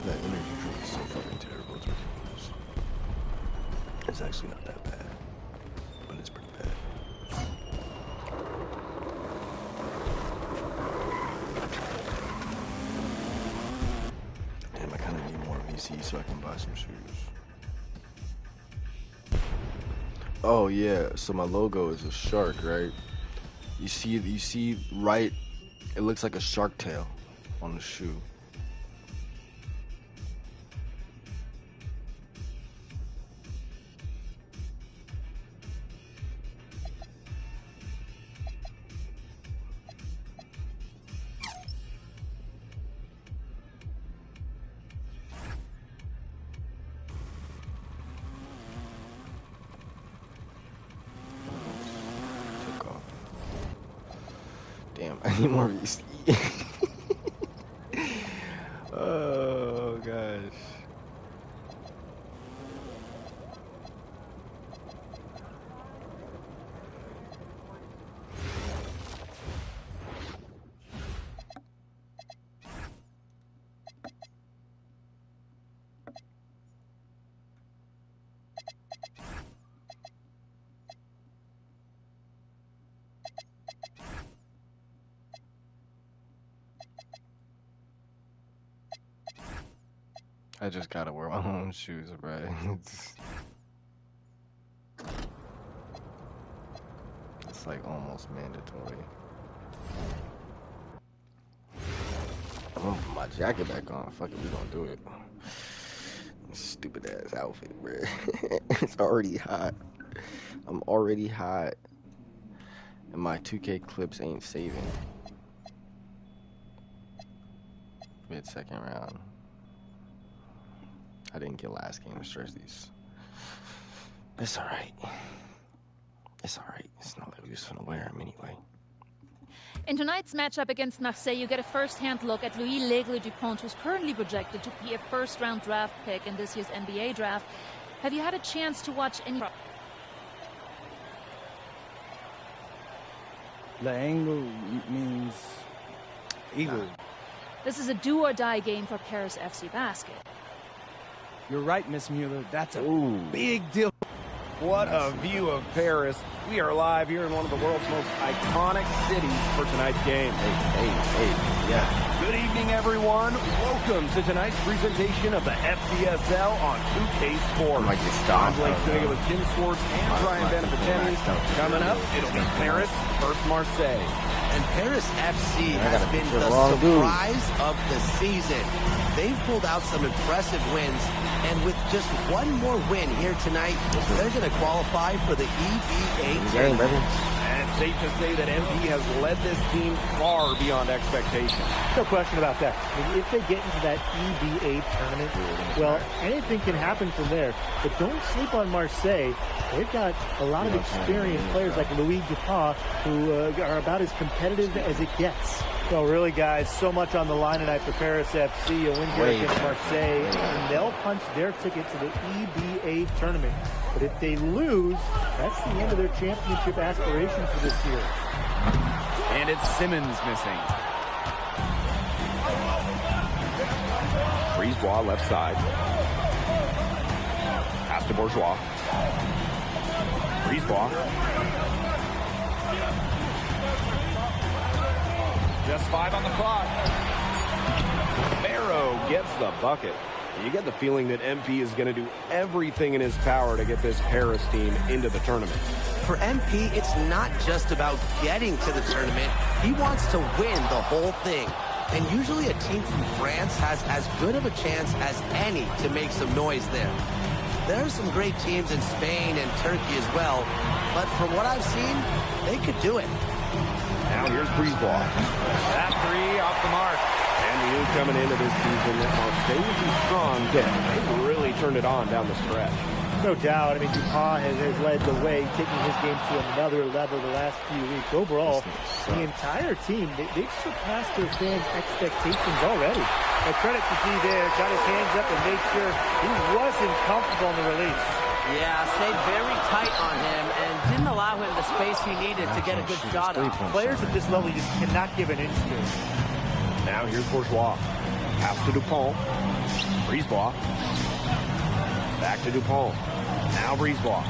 That energy drink is so fucking terrible, it's ridiculous. It's actually not that bad, but it's pretty bad. Damn, I kinda need more VC so I can buy some shoes. Oh yeah, so my logo is a shark, right? You see right, it looks like a shark tail on the shoe. Damn, I need more VC. Oh gosh. I just gotta wear my own shoes, right? It's like almost mandatory. I'm gonna put my jacket back on. Fuck it, we gonna do it. Stupid ass outfit, bruh. It's already hot. I'm already hot. And my 2K clips ain't saving. Mid-second round. I didn't get last game's jerseys. It's alright. It's alright. It's not like we was gonna wear them anyway. In tonight's matchup against Marseille, you get a first-hand look at Louis L'Aigle Dupont, who's currently projected to be a first-round draft pick in this year's NBA draft. Have you had a chance to watch any... L'Aigle means eagle. This is a do-or-die game for Paris FC Basket. You're right, Miss Mueller. That's a big deal. What a view of Paris. We are live here in one of the world's most iconic cities for tonight's game. Hey, yeah. Good evening, everyone. Welcome to tonight's presentation of the FDSL on 2K Sports. I'm Blake Siniga with Tim Swartz and Brian Beneficetti. Coming up, it'll be Paris versus Marseille. And Paris FC has been the surprise of the season. They've pulled out some impressive wins, and with just one more win here tonight, they're going to qualify for the EBA tournament. And it's safe to say that MP has led this team far beyond expectation. No question about that. I mean, if they get into that EBA tournament, well, anything can happen from there. But don't sleep on Marseille. They've got a lot of experienced players like Louis Dupont who are about as competitive as it gets. Well, really, guys, so much on the line tonight for Paris FC. A win here against Marseille, and they'll punch their ticket to the EBA tournament. But if they lose, that's the end of their championship aspirations for this year. And it's Simmons missing. Brisebois left side. Pass to Bourgeois. Brisebois. Just 5 on the clock. Barrow gets the bucket. You get the feeling that MP is going to do everything in his power to get this Paris team into the tournament. For MP, it's not just about getting to the tournament. He wants to win the whole thing. And usually a team from France has as good of a chance as any to make some noise there. There are some great teams in Spain and Turkey as well, but from what I've seen, they could do it. Now here's Brisebois. That three off the mark. And we knew coming into this season that Marseille would be strong. They really turned it on down the stretch. No doubt. I mean, Dupont has led the way, taking his game to another level the last few weeks. Overall, the entire team, they've surpassed their fans' expectations already. But credit to G there. Got his hands up and made sure he wasn't comfortable on the release. Yeah, stayed very tight on him and didn't allow him the space he needed to get a good shot off. Players at this level just cannot give an inch to. Now here's Bourgeois. Pass to Dupont. Brisebois. Back to Dupont. Now Brisebois.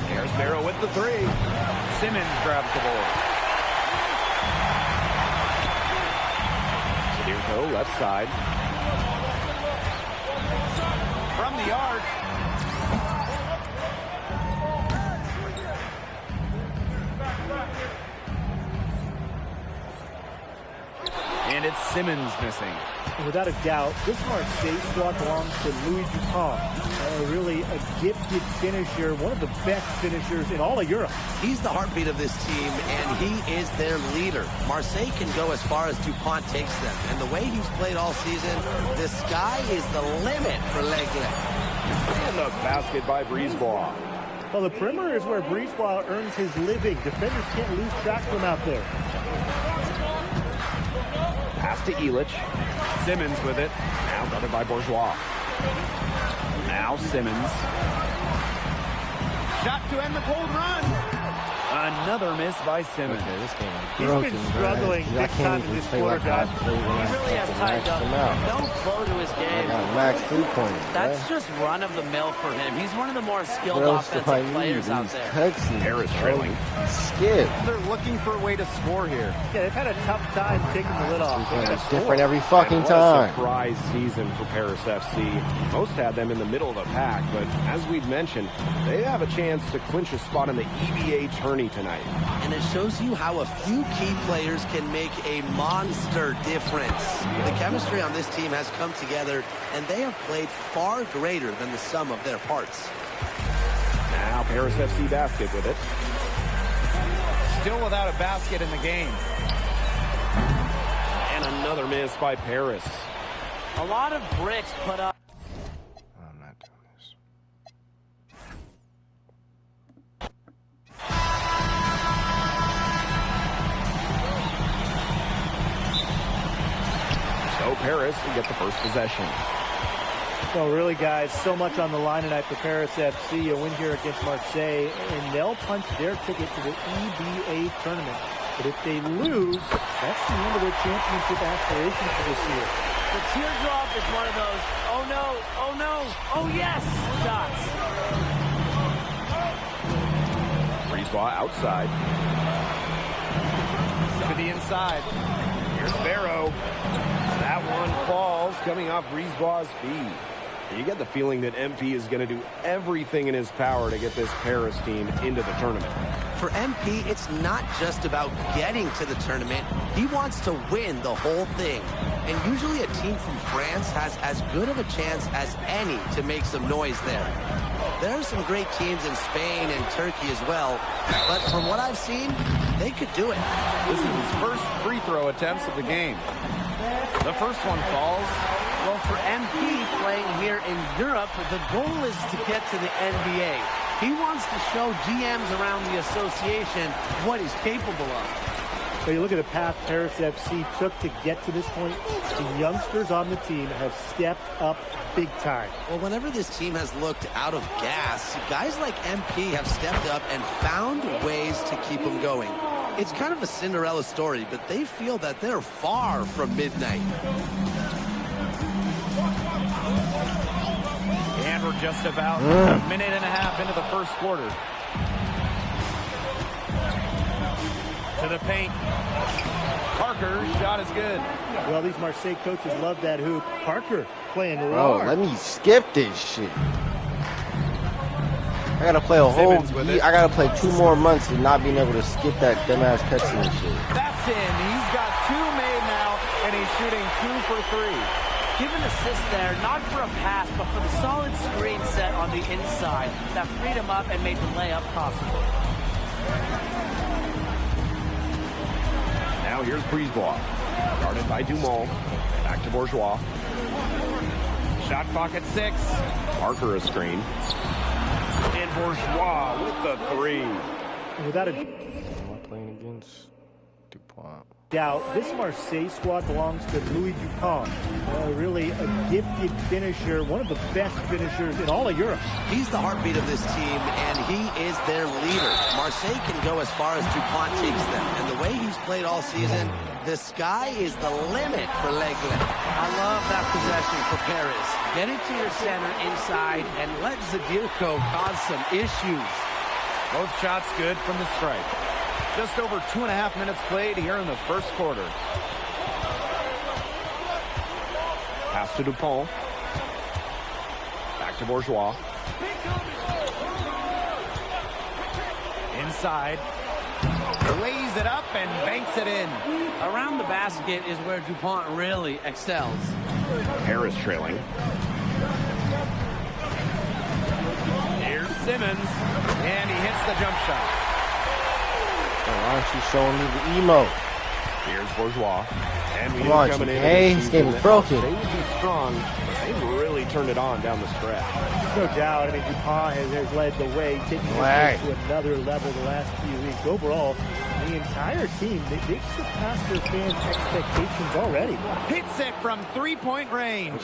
There's Barrow with the three. Simmons grabs the board. Stirko, left side. From the arc. And it's Simmons missing. Without a doubt, this Marseille squad belongs to Louis Dupont. Really a gifted finisher, one of the best finishers in all of Europe. He's the heartbeat of this team, and he is their leader. Marseille can go as far as Dupont takes them. And the way he's played all season, the sky is the limit for L'Aigle. And the basket by Brisebois. Well, the perimeter is where Brisebois earns his living. Defenders can't lose track of him out there. Pass to Illich. Simmons with it. Now guarded by Bourgeois. Now Simmons. Shot to end the cold run. Another miss by Simmons. Okay, this game He's been struggling big time in this quarter, guys. He really has tightened up. No flow to his game. Max 3 points. That's just run-of-the-mill for him. He's one of the more skilled offensive players out there. Harris trailing. Skip. They're looking for a way to score here. Yeah, they've had a tough time taking the lid off. It's different every fucking What time. a surprise season for Paris FC. Most had them in the middle of the pack, but as we've mentioned, they have a chance to clinch a spot in the EBA tourney tonight. And it shows you how a few key players can make a monster difference. The chemistry on this team has come together, and they have played far greater than the sum of their parts. Now Paris FC basket with it. Still without a basket in the game. And another miss by Paris. A lot of bricks put up. I'm not doing this. So Paris will get the first possession. Well, really, guys, so much on the line tonight for Paris FC. A win here against Marseille, and they'll punch their ticket to the EBA tournament. But if they lose, that's the end of their championship aspirations for this year. The teardrop is one of those, oh no, oh no, oh yes, shots. Brisebois outside. To the inside. Here's Barrow. That one falls, coming off Brisebois' feet. You get the feeling that MP is going to do everything in his power to get this Paris team into the tournament. For MP, it's not just about getting to the tournament. He wants to win the whole thing. And usually a team from France has as good of a chance as any to make some noise there. There are some great teams in Spain and Turkey as well, but from what I've seen, they could do it. This is his first free throw attempts of the game. The first one falls. Well, for MP playing here in Europe, the goal is to get to the NBA. He wants to show GMs around the association what he's capable of. But you look at the path Paris FC took to get to this point. The youngsters on the team have stepped up big time. Well, whenever this team has looked out of gas, guys like MP have stepped up and found ways to keep them going. It's kind of a Cinderella story, but they feel that they're far from midnight. And we're just about a minute and a half into the first quarter. To the paint. Parker, shot is good. Well, these Marseille coaches love that hoop. Parker playing Bro, raw. let me skip this shit. I gotta play a whole year. I gotta play 2 more months of not being able to skip that dumbass cutscene shit. That's in. He's got 2 made now, and he's shooting 2 for 3. Give an assist there, not for a pass, but for the solid screen set on the inside that freed him up and made the layup possible. Now here's Brisebois. Guarded by Dumont. Back to Bourgeois. Shot clock at 6. Parker a screen. And Bourgeois with the 3. Without a... Am I playing against Dupont? doubt, this Marseille squad belongs to Louis Dupont. Really a gifted finisher, one of the best finishers in all of Europe. He's the heartbeat of this team, and he is their leader. Marseille can go as far as Dupont takes them, and the way he's played all season, the sky is the limit for L'Aigle. I love that possession for Paris. Get it to your center inside and let Zadirko cause some issues. Both shots good from the stripe. Just over 2.5 minutes played here in the first quarter. Pass to Dupont. Back to Bourgeois. Inside. Lays it up and banks it in. Around the basket is where Dupont really excels. Paris trailing. Here's Simmons. And he hits the jump shot. Why aren't you showing me the emo? Here's Bourgeois. And we Come on, coming in. hey, this game is broken. They would be strong, but they really turned it on down the stretch. No doubt. I mean, Dupont has led the way, taking this to another level the last few weeks. Overall, the entire team, they've surpassed their fans' expectations already. Hits it from three-point range.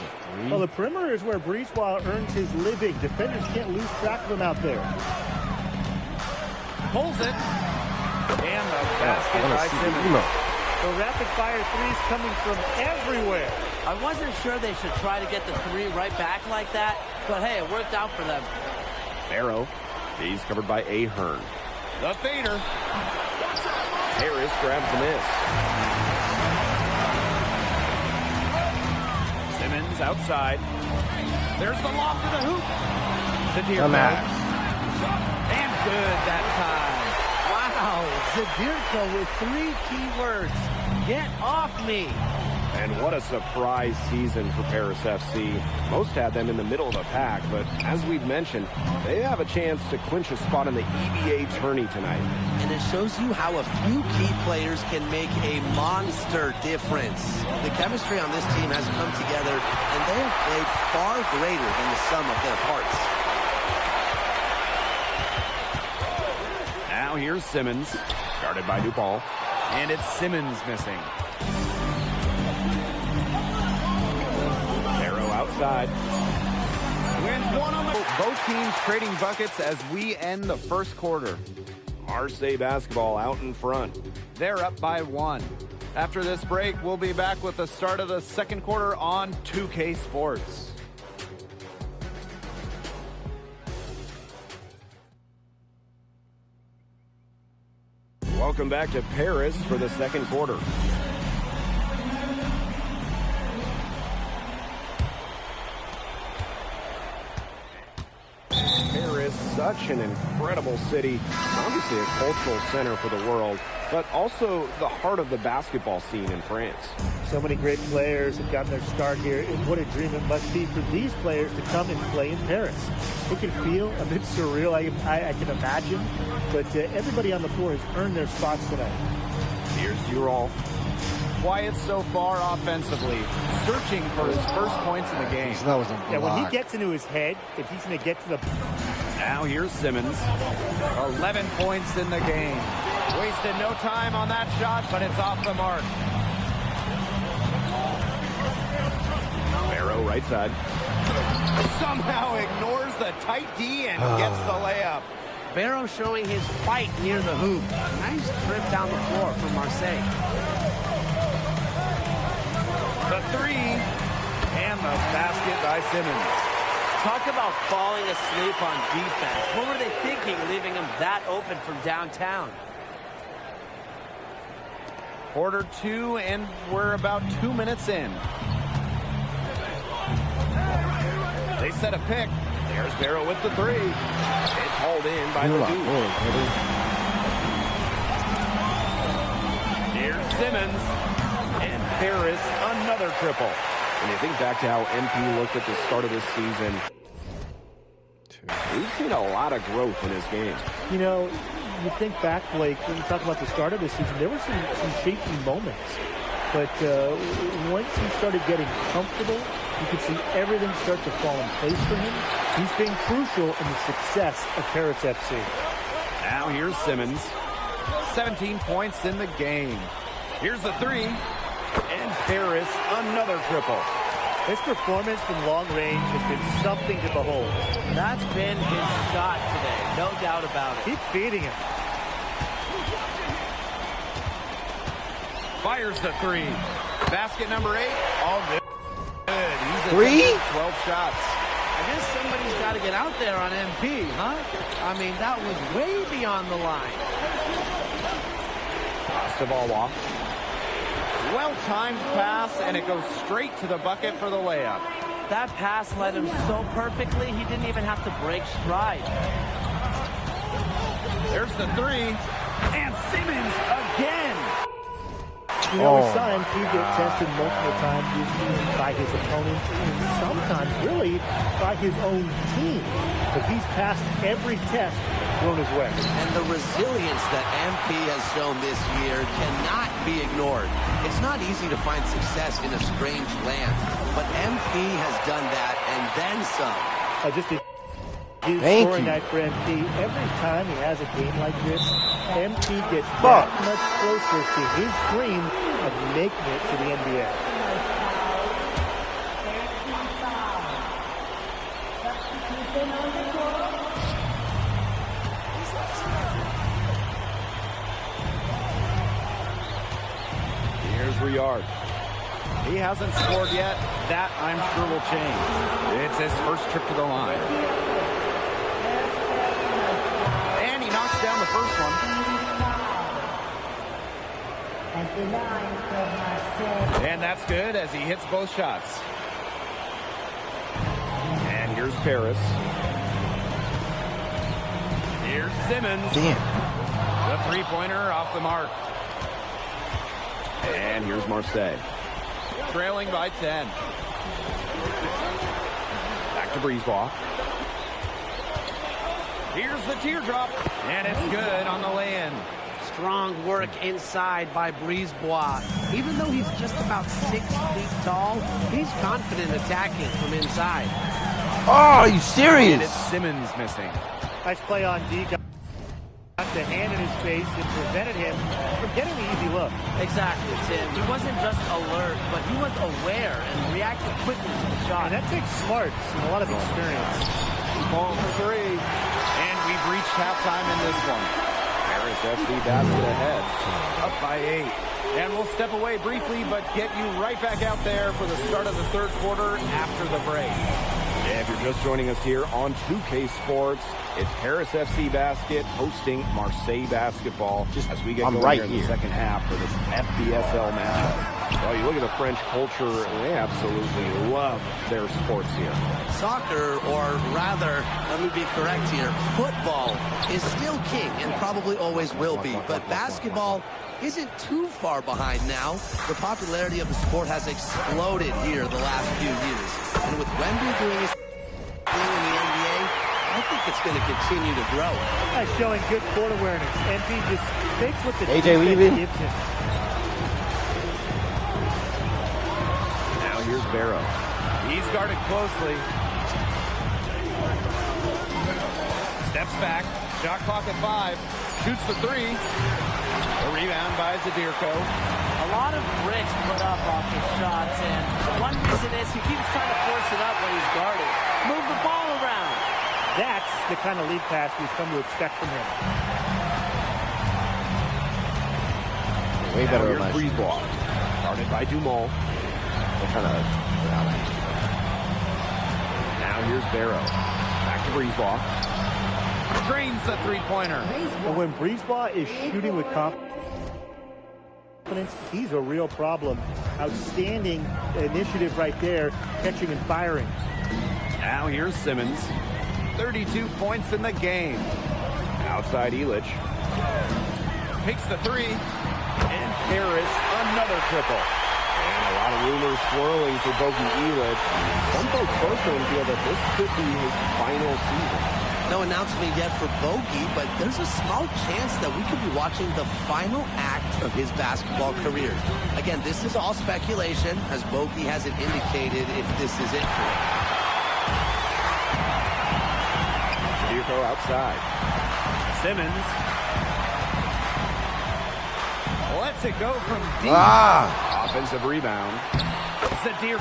Well, the perimeter is where Bourgeois earns his living. Defenders can't lose track of him out there. Pulls it. And the basket by Simmons. The rapid-fire threes coming from everywhere. I wasn't sure they should try to get the three right back like that, but hey, it worked out for them. Barrow. He's covered by Ahern. The fader. Harris grabs the miss. Simmons outside. There's the lob to the hoop. Zadirko. And good that time. Wow, Zadirko with 3 key words. Get off me. And what a surprise season for Paris FC. Most had them in the middle of the pack, but as we've mentioned, they have a chance to clinch a spot in the EBA tourney tonight. And it shows you how a few key players can make a monster difference. The chemistry on this team has come together, and they have played far greater than the sum of their parts. Now here's Simmons, guarded by Dupont, and it's Simmons missing. Barrow outside. With one on the... Both teams trading buckets as we end the first quarter. Marseille basketball out in front. They're up by 1. After this break, we'll be back with the start of the second quarter on 2K Sports. Welcome back to Paris for the second quarter. Paris, such an incredible city. Obviously a cultural center for the world, but also the heart of the basketball scene in France. So many great players have gotten their start here, and what a dream it must be for these players to come and play in Paris. It can feel a bit surreal, I can imagine, but everybody on the floor has earned their spots tonight. Here's Durall. Quiet so far offensively, searching for his first points in the game. That was a block. Yeah, when he gets into his head, if he's going to get to the... Now here's Simmons. 11 points in the game. Wasted no time on that shot, but it's off the mark. Barrow right side. Somehow ignores the tight D and gets the layup. Barrow showing his fight near the hoop. Nice trip down the floor from Marseille. The three, and the basket by Simmons. Talk about falling asleep on defense. What were they thinking, leaving him that open from downtown? Quarter 2, and we're about 2 minutes in. They set a pick. There's Barrow with the three. It's hauled in by Ledoux. Here's Simmons. And Paris, another triple. When you think back to how MP looked at the start of this season, we've seen a lot of growth in his game. You know, you think back, Blake, when you talk about the start of the season, there were some shaky moments. But once he started getting comfortable, you could see everything start to fall in place for him. He's been crucial in the success of Paris FC. Now here's Simmons. 17 points in the game. Here's the three. And Paris, another triple. His performance from long range has been something to behold. That's been his shot today, no doubt about it. Keep feeding him. Fires the three. Basket number 8. All good. He's Three? 12 shots. I guess somebody's got to get out there on MP, huh? I mean, that was way beyond the line. Well well-timed pass, and it goes straight to the bucket for the layup. That pass led him so perfectly, he didn't even have to break stride. There's the three, and Simmons again. You know, we saw MP get tested multiple times this season by his opponents, and sometimes really by his own team. But he's passed every test thrown his way. And the resilience that MP has shown this year cannot be ignored. It's not easy to find success in a strange land, but MP has done that and then some. Just a huge scoring night for MP. Every time he has a game like this, MP gets that much closer to his dream of making it to the NBA. Here's Riard. He hasn't scored yet. That, I'm sure, will change. It's his first trip to the line. And he knocks down the first one. And that's good as he hits both shots. And here's Paris. Here's Simmons. Damn. The three-pointer off the mark. And here's Marseille. Trailing by 10. Back to Breezeball. Here's the teardrop. And it's good on the lay-in. Strong work inside by Brisebois. Even though he's just about 6 feet tall, he's confident attacking from inside. Oh, are you serious? And it's Simmons missing. Nice play on D. Got the hand in his face and prevented him from getting the easy look. Exactly, Tim. He wasn't just alert, but he was aware and reacted quickly to the shot. And that takes smarts and a lot of experience. Ball for three. And we've reached halftime in this one. Paris FC basket ahead. Up by 8. And we'll step away briefly, but get you right back out there for the start of the third quarter after the break. Yeah, if you're just joining us here on 2K Sports, it's Paris FC Basket hosting Marseille Basketball as we get going here in the second half for this FBSL matchup. Well, you look at the French culture, they absolutely love their sports here. Soccer, or rather, let me be correct here, football is still king and probably always will be, but basketball isn't too far behind now. The popularity of the sport has exploded here the last few years. And with Wemby doing his thing in the NBA, I think it's going to continue to grow. Showing good court awareness. MP just takes what the AJ leaving. gives him. Now here's Barrow. He's guarded closely. Steps back. Shot clock at 5. Shoots the three. A rebound by Zadirko. A lot of bricks put up off his shots, and one reason is he keeps trying to force it up when he's guarded. Move the ball around. That's the kind of lead pass we've come to expect from him. Way better than last Breezeball. Guarded by Dumont. They're trying to get out of it. Now here's Barrow. Back to Breezeball. Drains the three-pointer. And when Breezeball is shooting with confidence, he's a real problem. Outstanding initiative right there, catching and firing. Now here's Simmons. 32 points in the game. Outside Illich. Takes the three. And Paris, another triple. And a lot of rumors swirling for Bogey Illich. Some folks personally feel that this could be his final season. No announcement yet for Bogey, but there's a small chance that we could be watching the final act of his basketball career. Again, this is all speculation, as Bogey hasn't indicated if this is it for him. Zadirko outside. Simmons. Let's Lets it go from deep. Offensive rebound. Zadir.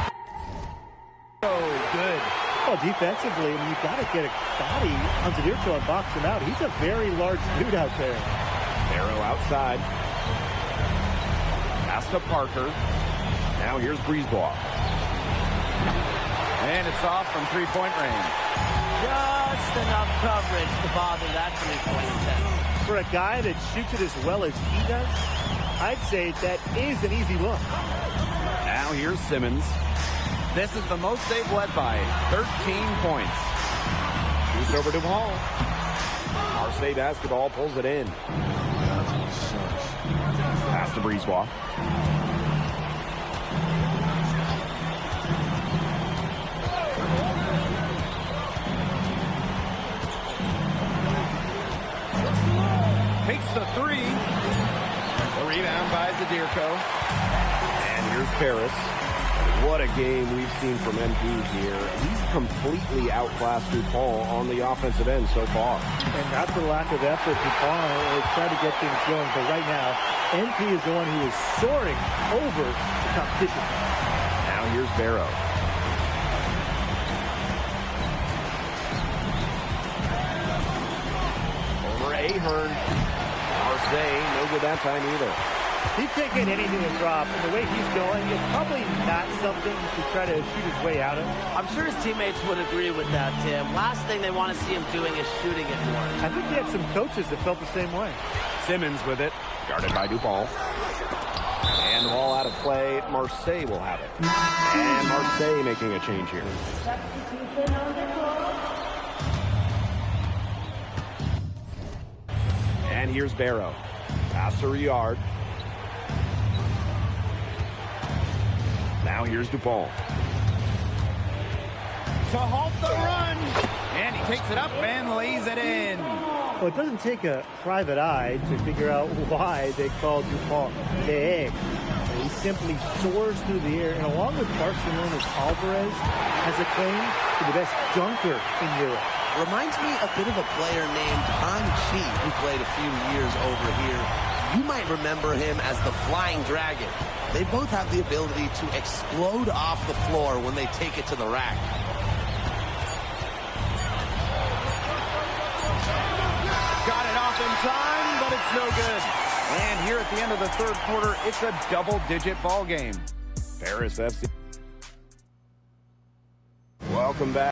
Oh, good. Well, defensively, I mean, you've got to get a body on Zadirko and box him out. He's a very large dude out there. Arrow outside. Pass to Parker. Now here's Breezeball. And it's off from three-point range. Just enough coverage to bother that three-point attempt. For a guy that shoots it as well as he does, I'd say that is an easy look. Now here's Simmons. This is the most they've led by, 13 points. Shoots over to Hall. Marseille basketball pulls it in. Pass to Breezeball. Takes the three. The rebound by Zadirko. And here's Paris. What a game we've seen from MP here. He's completely outclassed DuPont on the offensive end so far. And not for lack of effort, DuPont is trying to get things going. But right now, MP is the one who is soaring over the competition. Now here's Barrow. Over Ahern. Marseille, no good that time either. He can't get anything to drop, and the way he's going, it's probably not something to try to shoot his way out of. I'm sure his teammates would agree with that, Tim. Last thing they want to see him doing is shooting it more. I think they had some coaches that felt the same way. Simmons with it, guarded by Dupont. And the ball out of play. Marseille will have it. And Marseille making a change here. And here's Barrow. Pass to Riyard. Now here's DuPont. To halt the run. And he takes it up and lays it in. Well, it doesn't take a private eye to figure out why they call DuPont the egg. He simply soars through the air, and along with Barcelona's Alvarez, has a claim to the best dunker in Europe. Reminds me a bit of a player named Han Chi, who played a few years over here. You might remember him as the Flying Dragon. They both have the ability to explode off the floor when they take it to the rack. Got it off in time, but it's no good. And here at the end of the third quarter, it's a double-digit ball game. Paris FC. Welcome back.